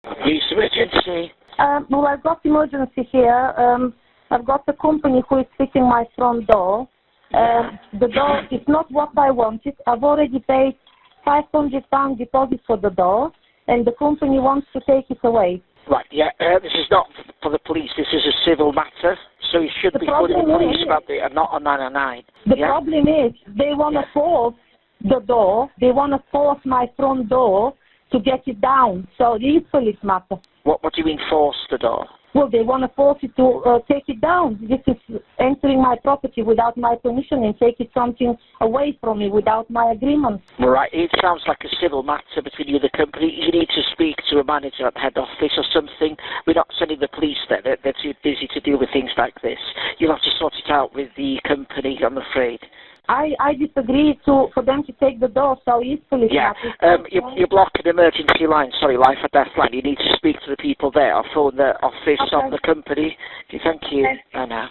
Police emergency. Well, I've got emergency here. I've got a company who is fixing my front door. The door is not what I wanted. I've already paid £500 deposit for the door, and the company wants to take it away. Right, yeah, this is not for the police, this is a civil matter, so you should be phoning the police about it and not on 909. The problem is, they want to force the door, they want to force my front door to get it down, so it is police matter. What do you mean force the door? Well, they want to force it to take it down. This is entering my property without my permission and taking something away from me without my agreement. Right, it sounds like a civil matter between you and the company. You need to speak to a manager at the head office or something. We're not sending the police there. They're too busy to deal with things like this. You'll have to sort it out with the company, I'm afraid. I disagree for them to take the door, so it's police matter. You block an emergency line, sorry, life or death line. You need to speak to the people there or phone the office of the company. Thank you. I know.